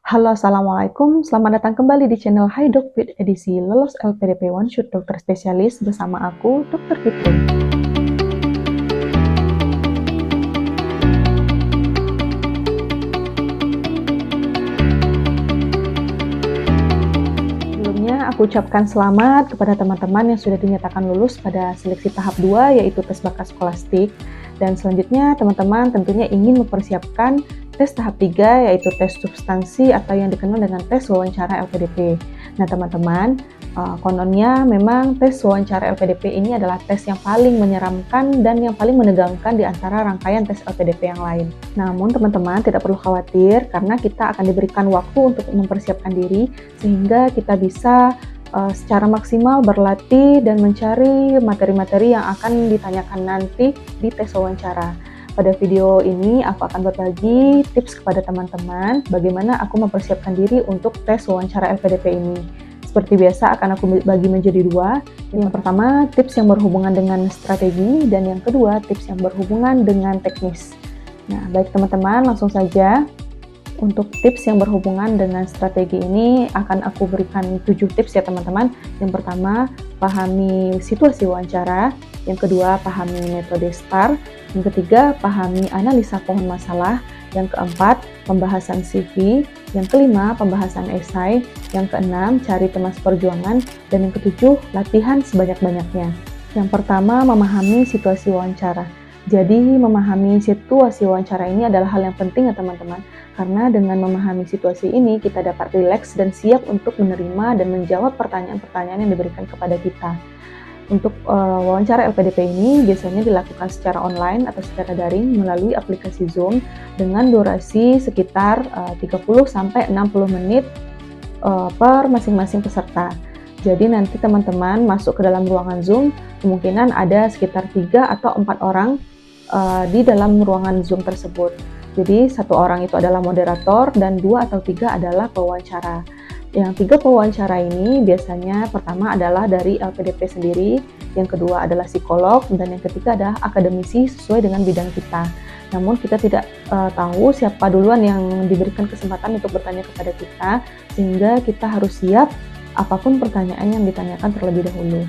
Halo, Assalamualaikum. Selamat datang kembali di channel Hi Doc with edisi Lolos LPDP One Shot Dokter Spesialis bersama aku, Dr. Fitri. Sebelumnya, aku ucapkan selamat kepada teman-teman yang sudah dinyatakan lulus pada seleksi tahap 2, yaitu tes bakat skolastik. Dan selanjutnya, teman-teman tentunya ingin mempersiapkan tes tahap 3, yaitu tes substansi atau yang dikenal dengan tes wawancara LPDP. Nah, teman-teman, kononnya memang tes wawancara LPDP ini adalah tes yang paling menyeramkan dan yang paling menegangkan di antara rangkaian tes LPDP yang lain. Namun, teman-teman tidak perlu khawatir karena kita akan diberikan waktu untuk mempersiapkan diri sehingga kita bisa secara maksimal berlatih dan mencari materi-materi yang akan ditanyakan nanti di tes wawancara. Pada video ini, aku akan berbagi tips kepada teman-teman bagaimana aku mempersiapkan diri untuk tes wawancara LPDP ini. Seperti biasa, akan aku bagi menjadi dua. Yang pertama, tips yang berhubungan dengan strategi, dan yang kedua, tips yang berhubungan dengan teknis. Nah, baik teman-teman, langsung saja. Untuk tips yang berhubungan dengan strategi ini akan aku berikan 7 tips ya teman-teman. Yang pertama, pahami situasi wawancara. Yang kedua, pahami metode STAR. Yang ketiga, pahami analisa pohon masalah. Yang keempat, pembahasan CV. Yang kelima, pembahasan esai. Yang keenam, cari teman seperjuangan. Dan yang ketujuh, latihan sebanyak-banyaknya. Yang pertama, memahami situasi wawancara. Jadi, memahami situasi wawancara ini adalah hal yang penting ya teman-teman. Karena dengan memahami situasi ini, kita dapat rileks dan siap untuk menerima dan menjawab pertanyaan-pertanyaan yang diberikan kepada kita. Untuk wawancara LPDP ini biasanya dilakukan secara online atau secara daring melalui aplikasi Zoom dengan durasi sekitar 30-60 menit per masing-masing peserta. Jadi nanti teman-teman masuk ke dalam ruangan Zoom, kemungkinan ada sekitar 3 atau 4 orang di dalam ruangan Zoom tersebut. Jadi satu orang itu adalah moderator dan 2 atau 3 adalah pewawancara. Yang 3 pewawancara ini biasanya pertama adalah dari LPDP sendiri, yang kedua adalah psikolog, dan yang ketiga adalah akademisi sesuai dengan bidang kita. Namun kita tidak tahu siapa duluan yang diberikan kesempatan untuk bertanya kepada kita, sehingga kita harus siap apapun pertanyaan yang ditanyakan terlebih dahulu.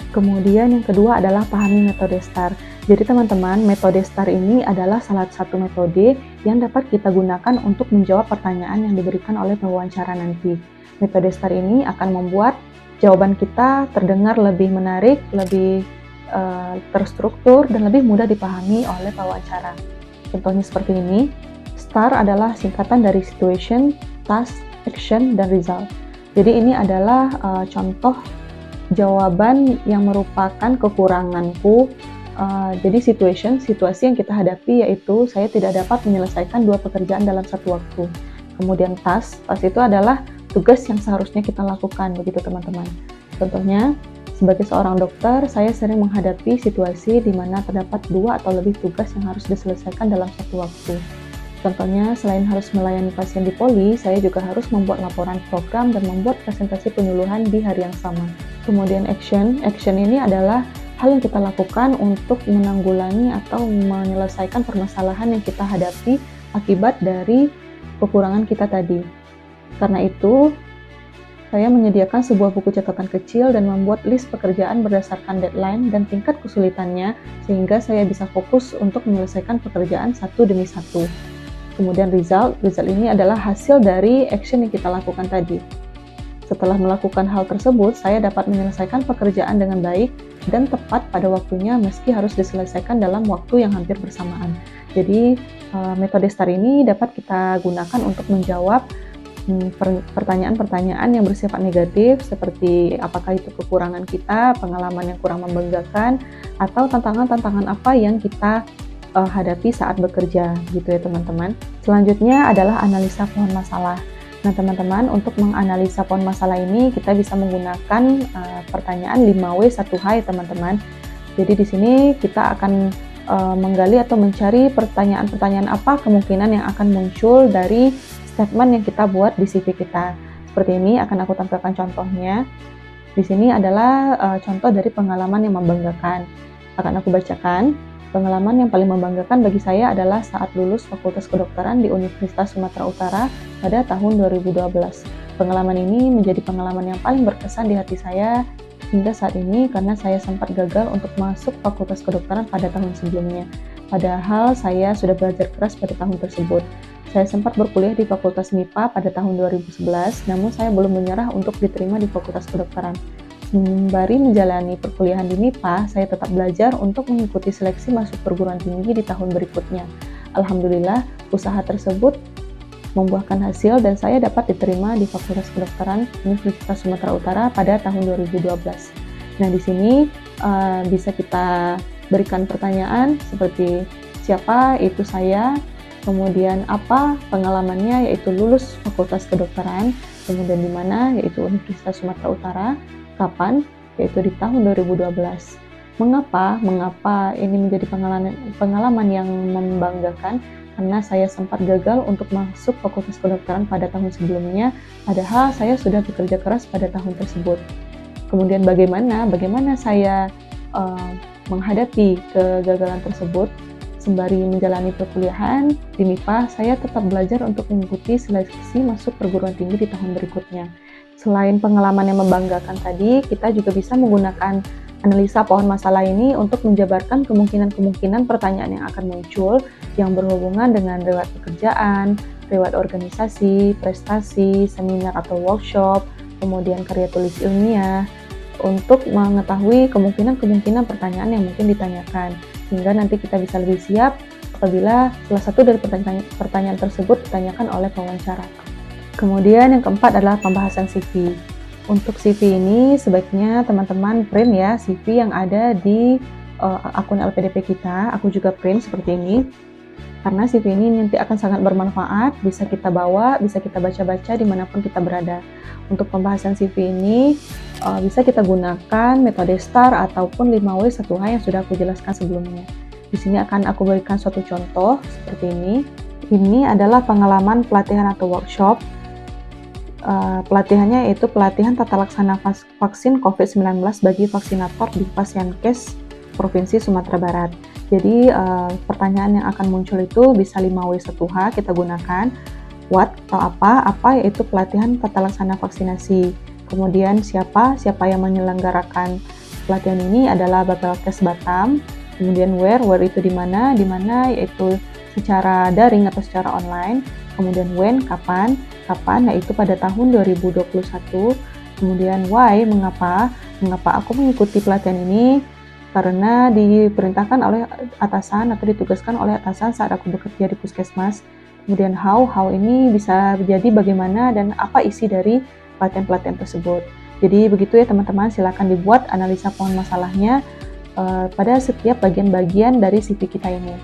Kemudian yang kedua adalah pahami metode STAR. Jadi teman-teman, metode STAR ini adalah salah satu metode yang dapat kita gunakan untuk menjawab pertanyaan yang diberikan oleh pewawancara nanti. Metode STAR ini akan membuat jawaban kita terdengar lebih menarik, lebih terstruktur, dan lebih mudah dipahami oleh pewawancara. Contohnya seperti ini. STAR adalah singkatan dari Situation, Task, Action, dan Result. Jadi ini adalah contoh jawaban yang merupakan kekuranganku. Jadi situasi yang kita hadapi yaitu saya tidak dapat menyelesaikan 2 pekerjaan dalam satu waktu. Kemudian task itu adalah tugas yang seharusnya kita lakukan, begitu teman-teman. Contohnya, sebagai seorang dokter, saya sering menghadapi situasi di mana terdapat 2 atau lebih tugas yang harus diselesaikan dalam satu waktu. Contohnya, selain harus melayani pasien di poli, saya juga harus membuat laporan program dan membuat presentasi penyuluhan di hari yang sama. Kemudian action ini adalah hal yang kita lakukan untuk menanggulangi atau menyelesaikan permasalahan yang kita hadapi akibat dari kekurangan kita tadi. Karena itu, saya menyediakan sebuah buku catatan kecil dan membuat list pekerjaan berdasarkan deadline dan tingkat kesulitannya sehingga saya bisa fokus untuk menyelesaikan pekerjaan satu demi satu. Kemudian result ini adalah hasil dari action yang kita lakukan tadi. Setelah melakukan hal tersebut, saya dapat menyelesaikan pekerjaan dengan baik dan tepat pada waktunya meski harus diselesaikan dalam waktu yang hampir bersamaan. Jadi, metode STAR ini dapat kita gunakan untuk menjawab pertanyaan-pertanyaan yang bersifat negatif seperti apakah itu kekurangan kita, pengalaman yang kurang membanggakan, atau tantangan-tantangan apa yang kita hadapi saat bekerja, gitu ya teman-teman. Selanjutnya adalah analisa pohon masalah. Nah teman-teman, untuk menganalisa pohon masalah ini kita bisa menggunakan pertanyaan 5W1H ya teman-teman. Jadi di sini kita akan menggali atau mencari pertanyaan-pertanyaan apa kemungkinan yang akan muncul dari statement yang kita buat di CV kita. Seperti ini akan aku tampilkan contohnya. Di sini adalah contoh dari pengalaman yang membanggakan. Akan aku bacakan. Pengalaman yang paling membanggakan bagi saya adalah saat lulus Fakultas Kedokteran di Universitas Sumatera Utara pada tahun 2012. Pengalaman ini menjadi pengalaman yang paling berkesan di hati saya hingga saat ini karena saya sempat gagal untuk masuk Fakultas Kedokteran pada tahun sebelumnya. Padahal saya sudah belajar keras pada tahun tersebut. Saya sempat berkuliah di Fakultas MIPA pada tahun 2011, namun saya belum menyerah untuk diterima di Fakultas Kedokteran. Sembari menjalani perkuliahan di MIPA, saya tetap belajar untuk mengikuti seleksi masuk perguruan tinggi di tahun berikutnya. Alhamdulillah, usaha tersebut membuahkan hasil dan saya dapat diterima di Fakultas Kedokteran Universitas Sumatera Utara pada tahun 2012. Nah, di sini bisa kita berikan pertanyaan seperti siapa itu saya, kemudian apa pengalamannya yaitu lulus Fakultas Kedokteran, kemudian di mana yaitu Universitas Sumatera Utara, kapan yaitu di tahun 2012. Mengapa ini menjadi pengalaman yang membanggakan? Karena saya sempat gagal untuk masuk Fakultas Kedokteran pada tahun sebelumnya, padahal saya sudah bekerja keras pada tahun tersebut. Kemudian bagaimana saya menghadapi kegagalan tersebut? Sembari menjalani perkuliahan di MIPA, saya tetap belajar untuk mengikuti seleksi masuk perguruan tinggi di tahun berikutnya. Selain pengalaman yang membanggakan tadi, kita juga bisa menggunakan analisa pohon masalah ini untuk menjabarkan kemungkinan-kemungkinan pertanyaan yang akan muncul yang berhubungan dengan riwayat pekerjaan, riwayat organisasi, prestasi, seminar atau workshop, kemudian karya tulis ilmiah, untuk mengetahui kemungkinan-kemungkinan pertanyaan yang mungkin ditanyakan, sehingga nanti kita bisa lebih siap apabila salah satu dari pertanyaan tersebut ditanyakan oleh pewawancara. Kemudian yang keempat adalah pembahasan CV. Untuk CV ini sebaiknya teman-teman print ya CV yang ada di akun LPDP kita. Aku juga print seperti ini. Karena CV ini nanti akan sangat bermanfaat, bisa kita bawa, bisa kita baca-baca dimanapun kita berada. Untuk pembahasan CV ini bisa kita gunakan metode STAR ataupun 5W1H yang sudah aku jelaskan sebelumnya. Di sini akan aku berikan suatu contoh seperti ini. Ini adalah pengalaman pelatihan atau workshop. Pelatihannya yaitu pelatihan tata laksana vaksin COVID-19 bagi vaksinator di Pasienkes Provinsi Sumatera Barat. Jadi pertanyaan yang akan muncul itu bisa 5W1H kita gunakan. What atau apa yaitu pelatihan tata laksana vaksinasi. Kemudian siapa yang menyelenggarakan pelatihan ini adalah Bapelkes Batam. Kemudian where itu di mana yaitu secara daring atau secara online. Kemudian when, kapan yaitu pada tahun 2021. Kemudian why, mengapa aku mengikuti pelatihan ini? Karena diperintahkan oleh atasan atau ditugaskan oleh atasan saat aku bekerja di puskesmas. Kemudian how ini bisa jadi bagaimana dan apa isi dari pelatihan-pelatihan tersebut. Jadi begitu ya teman-teman, silakan dibuat analisa pohon masalahnya pada setiap bagian-bagian dari CV kita ini.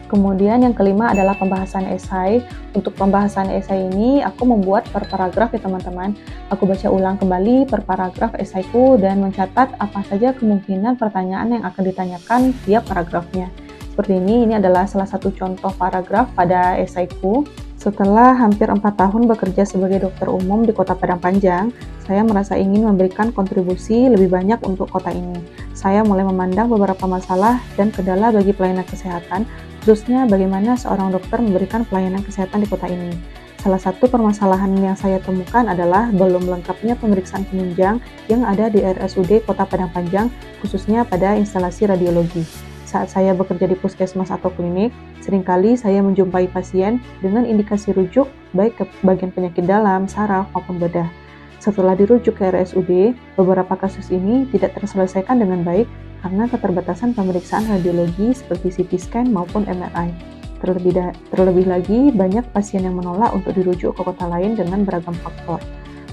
Kemudian yang kelima adalah pembahasan esai. Untuk pembahasan esai ini aku membuat per paragraf ya teman-teman. Aku baca ulang kembali per paragraf esaiku dan mencatat apa saja kemungkinan pertanyaan yang akan ditanyakan tiap paragrafnya. Seperti ini adalah salah satu contoh paragraf pada esaiku. Setelah hampir 4 tahun bekerja sebagai dokter umum di Kota Padang Panjang, saya merasa ingin memberikan kontribusi lebih banyak untuk kota ini. Saya mulai memandang beberapa masalah dan kendala bagi pelayanan kesehatan, khususnya bagaimana seorang dokter memberikan pelayanan kesehatan di kota ini. Salah satu permasalahan yang saya temukan adalah belum lengkapnya pemeriksaan penunjang yang ada di RSUD Kota Padang Panjang, khususnya pada instalasi radiologi. Saat saya bekerja di puskesmas atau klinik, seringkali saya menjumpai pasien dengan indikasi rujuk baik ke bagian penyakit dalam, saraf, maupun bedah. Setelah dirujuk ke RSUD, beberapa kasus ini tidak terselesaikan dengan baik karena keterbatasan pemeriksaan radiologi seperti CT scan maupun MRI. Terlebih lagi, banyak pasien yang menolak untuk dirujuk ke kota lain dengan beragam faktor.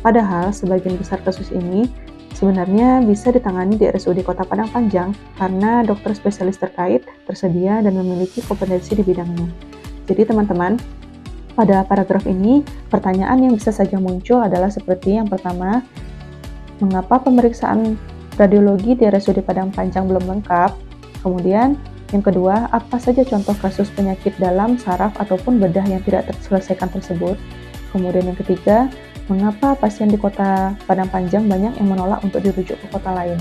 Padahal, sebagian besar kasus ini sebenarnya bisa ditangani di RSUD Kota Padang Panjang karena dokter spesialis terkait tersedia dan memiliki kompetensi di bidangnya. Jadi teman-teman, pada paragraf ini, pertanyaan yang bisa saja muncul adalah seperti yang pertama, mengapa pemeriksaan radiologi di RSUD Padang Panjang belum lengkap? Kemudian, yang kedua, apa saja contoh kasus penyakit dalam, saraf, ataupun bedah yang tidak terselesaikan tersebut? Kemudian yang ketiga, mengapa pasien di Kota Padang Panjang banyak yang menolak untuk dirujuk ke kota lain?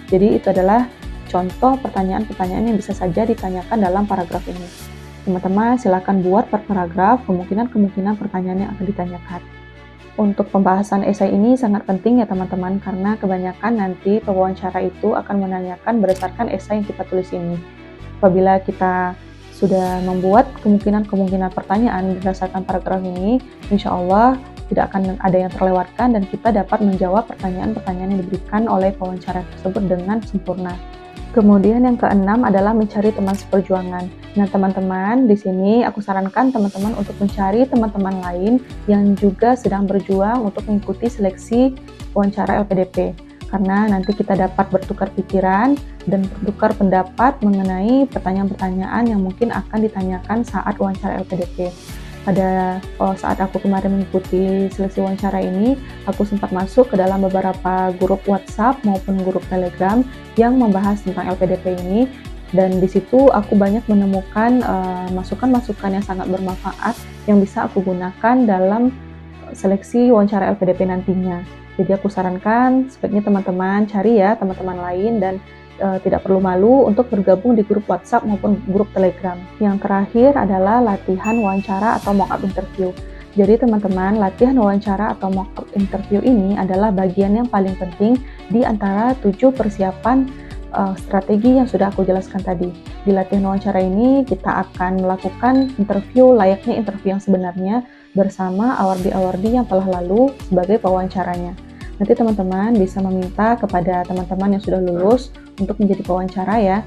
Jadi itu adalah contoh pertanyaan-pertanyaan yang bisa saja ditanyakan dalam paragraf ini. Teman-teman silakan buat per paragraf kemungkinan-kemungkinan pertanyaan yang akan ditanyakan. Untuk pembahasan esai ini sangat penting ya teman-teman, karena kebanyakan nanti pewawancara itu akan menanyakan berdasarkan esai yang kita tulis ini. Apabila kita sudah membuat kemungkinan-kemungkinan pertanyaan berdasarkan paragraf ini, insya Allah tidak akan ada yang terlewatkan dan kita dapat menjawab pertanyaan-pertanyaan yang diberikan oleh pewawancara tersebut dengan sempurna. Kemudian yang keenam adalah mencari teman seperjuangan. Nah teman-teman, di sini aku sarankan teman-teman untuk mencari teman-teman lain yang juga sedang berjuang untuk mengikuti seleksi wawancara LPDP. Karena nanti kita dapat bertukar pikiran dan bertukar pendapat mengenai pertanyaan-pertanyaan yang mungkin akan ditanyakan saat wawancara LPDP. Pada saat aku kemarin mengikuti seleksi wawancara ini, aku sempat masuk ke dalam beberapa grup WhatsApp maupun grup Telegram yang membahas tentang LPDP ini, dan di situ aku banyak menemukan masukan-masukan yang sangat bermanfaat yang bisa aku gunakan dalam seleksi wawancara LPDP nantinya. Jadi aku sarankan sebaiknya teman-teman cari ya teman-teman lain dan tidak perlu malu untuk bergabung di grup WhatsApp maupun grup Telegram. Yang terakhir adalah latihan wawancara atau mock-up interview. Jadi teman-teman, latihan wawancara atau mock-up interview ini adalah bagian yang paling penting di antara 7 persiapan strategi yang sudah aku jelaskan tadi. Di latihan wawancara ini kita akan melakukan interview layaknya interview yang sebenarnya bersama awardi-awardi yang telah lalu sebagai pewawancaranya. Nanti teman-teman bisa meminta kepada teman-teman yang sudah lulus untuk menjadi pewawancara ya.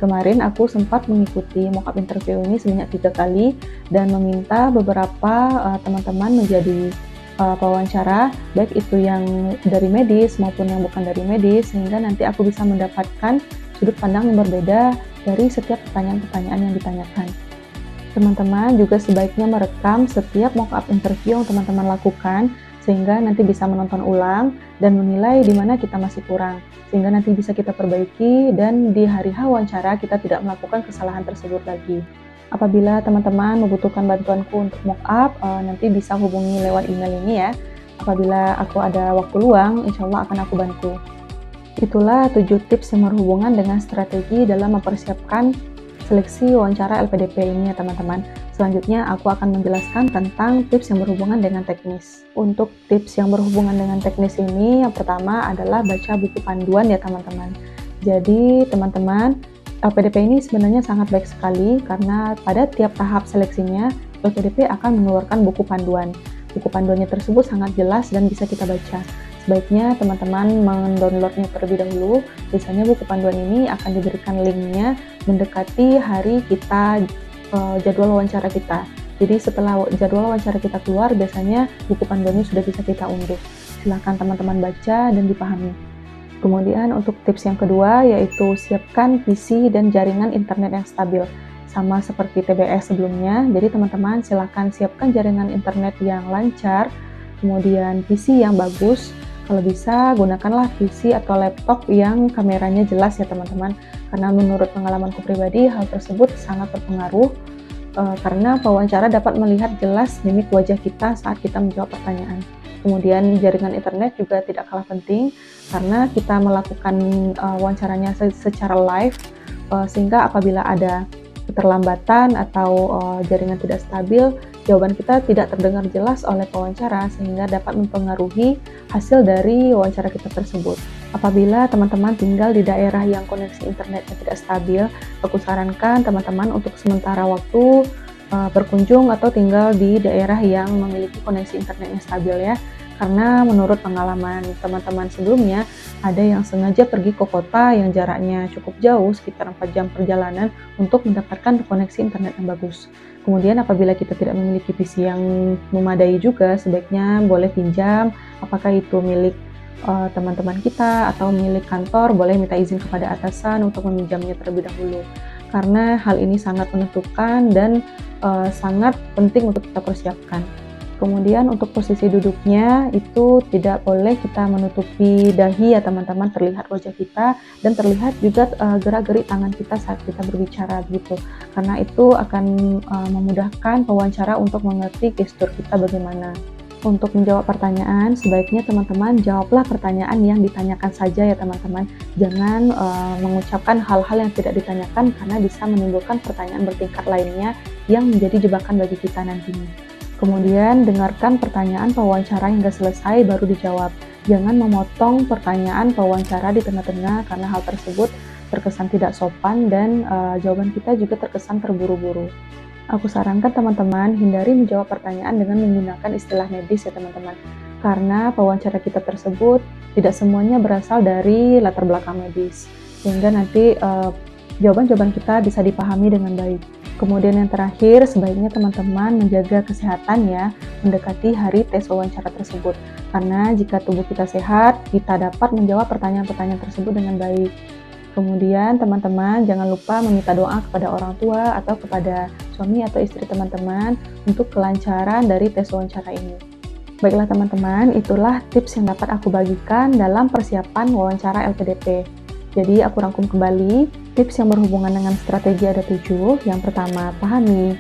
Kemarin aku sempat mengikuti mock-up interview ini sebanyak 3 kali dan meminta beberapa teman-teman menjadi pewawancara, baik itu yang dari medis maupun yang bukan dari medis, sehingga nanti aku bisa mendapatkan sudut pandang yang berbeda dari setiap pertanyaan-pertanyaan yang ditanyakan. Teman-teman juga sebaiknya merekam setiap mock-up interview yang teman-teman lakukan, sehingga nanti bisa menonton ulang dan menilai di mana kita masih kurang, sehingga nanti bisa kita perbaiki dan di hari H wawancara kita tidak melakukan kesalahan tersebut lagi. Apabila teman-teman membutuhkan bantuanku untuk mock-up, nanti bisa hubungi lewat email ini ya. Apabila aku ada waktu luang, insya Allah akan aku bantu. Itulah 7 tips yang berhubungan dengan strategi dalam mempersiapkan seleksi wawancara LPDP ini ya teman-teman. Selanjutnya aku akan menjelaskan tentang tips yang berhubungan dengan teknis. Untuk tips yang berhubungan dengan teknis ini, yang pertama adalah baca buku panduan ya teman-teman. Jadi teman-teman, LPDP ini sebenarnya sangat baik sekali karena pada tiap tahap seleksinya, LPDP akan mengeluarkan buku panduan. Buku panduannya tersebut sangat jelas dan bisa kita baca. Sebaiknya teman-teman mendownloadnya terlebih dahulu. Biasanya buku panduan ini akan diberikan linknya mendekati hari kita jadwal wawancara kita. Jadi setelah jadwal wawancara kita keluar, biasanya buku panduannya sudah bisa kita unduh. Silahkan teman-teman baca dan dipahami. Kemudian untuk tips yang kedua yaitu siapkan PC dan jaringan internet yang stabil. Sama seperti TBS sebelumnya, jadi teman-teman silahkan siapkan jaringan internet yang lancar, kemudian PC yang bagus. Kalau bisa gunakanlah PC atau laptop yang kameranya jelas ya teman-teman, karena menurut pengalamanku pribadi hal tersebut sangat berpengaruh karena pewawancara dapat melihat jelas mimik wajah kita saat kita menjawab pertanyaan. Kemudian jaringan internet juga tidak kalah penting karena kita melakukan wawancaranya secara live, sehingga apabila ada keterlambatan atau jaringan tidak stabil, jawaban kita tidak terdengar jelas oleh pewawancara sehingga dapat mempengaruhi hasil dari wawancara kita tersebut. Apabila teman-teman tinggal di daerah yang koneksi internetnya tidak stabil, aku sarankan teman-teman untuk sementara waktu berkunjung atau tinggal di daerah yang memiliki koneksi internetnya stabil ya. Karena menurut pengalaman teman-teman sebelumnya, ada yang sengaja pergi ke kota yang jaraknya cukup jauh, sekitar 4 jam perjalanan untuk mendapatkan koneksi internet yang bagus. Kemudian apabila kita tidak memiliki PC yang memadai juga, sebaiknya boleh pinjam, apakah itu milik teman-teman kita atau milik kantor, boleh minta izin kepada atasan untuk meminjamnya terlebih dahulu. Karena hal ini sangat menentukan dan sangat penting untuk kita persiapkan. Kemudian untuk posisi duduknya itu tidak boleh kita menutupi dahi ya teman-teman, terlihat wajah kita dan terlihat juga gerak-gerik tangan kita saat kita berbicara gitu. Karena itu akan memudahkan pewawancara untuk mengerti gestur kita bagaimana. Untuk menjawab pertanyaan, sebaiknya teman-teman jawablah pertanyaan yang ditanyakan saja ya teman-teman. Jangan mengucapkan hal-hal yang tidak ditanyakan karena bisa menimbulkan pertanyaan bertingkat lainnya yang menjadi jebakan bagi kita nantinya. Kemudian dengarkan pertanyaan pewawancara hingga selesai baru dijawab. Jangan memotong pertanyaan pewawancara di tengah-tengah karena hal tersebut terkesan tidak sopan dan jawaban kita juga terkesan terburu-buru. Aku sarankan teman-teman hindari menjawab pertanyaan dengan menggunakan istilah medis ya teman-teman. Karena pewawancara kita tersebut tidak semuanya berasal dari latar belakang medis. Sehingga nanti jawaban-jawaban kita bisa dipahami dengan baik. Kemudian yang terakhir, sebaiknya teman-teman menjaga kesehatan ya, mendekati hari tes wawancara tersebut. Karena jika tubuh kita sehat, kita dapat menjawab pertanyaan-pertanyaan tersebut dengan baik. Kemudian teman-teman jangan lupa meminta doa kepada orang tua atau kepada suami atau istri teman-teman untuk kelancaran dari tes wawancara ini. Baiklah teman-teman, itulah tips yang dapat aku bagikan dalam persiapan wawancara LPDP. Jadi aku rangkum kembali, tips yang berhubungan dengan strategi ada 7. Yang pertama, pahami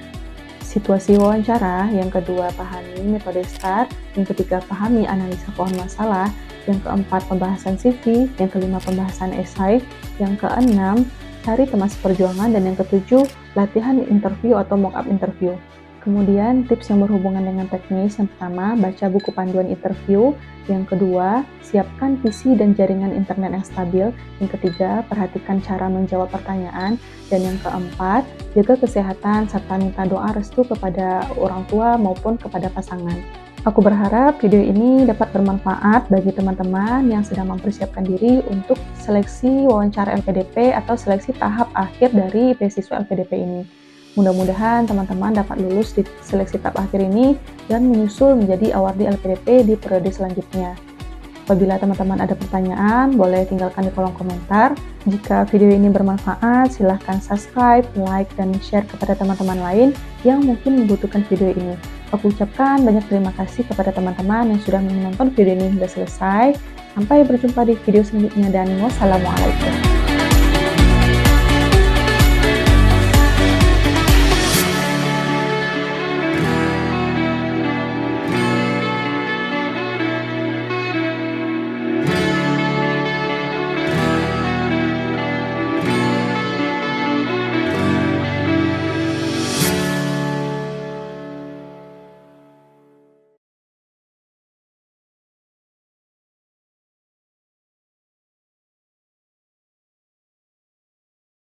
situasi wawancara. Yang kedua, pahami metode STAR. Yang ketiga, pahami analisa pohon masalah. Yang keempat, pembahasan CV. Yang kelima, pembahasan esai. Yang keenam, cari teman seperjuangan. Dan yang ketujuh, latihan interview atau mock-up interview. Kemudian, tips yang berhubungan dengan teknis. Yang pertama, baca buku panduan interview. Yang kedua, siapkan PC dan jaringan internet yang stabil. Yang ketiga, perhatikan cara menjawab pertanyaan. Dan yang keempat, jaga kesehatan serta minta doa restu kepada orang tua maupun kepada pasangan. Aku berharap video ini dapat bermanfaat bagi teman-teman yang sedang mempersiapkan diri untuk seleksi wawancara LPDP atau seleksi tahap akhir dari beasiswa LPDP ini. Mudah-mudahan teman-teman dapat lulus di seleksi tahap akhir ini dan menyusul menjadi awardee LPDP di periode selanjutnya. Apabila teman-teman ada pertanyaan, boleh tinggalkan di kolom komentar. Jika video ini bermanfaat, silahkan subscribe, like, dan share kepada teman-teman lain yang mungkin membutuhkan video ini. Aku ucapkan banyak terima kasih kepada teman-teman yang sudah menonton video ini hingga selesai. Sampai berjumpa di video selanjutnya dan wassalamualaikum.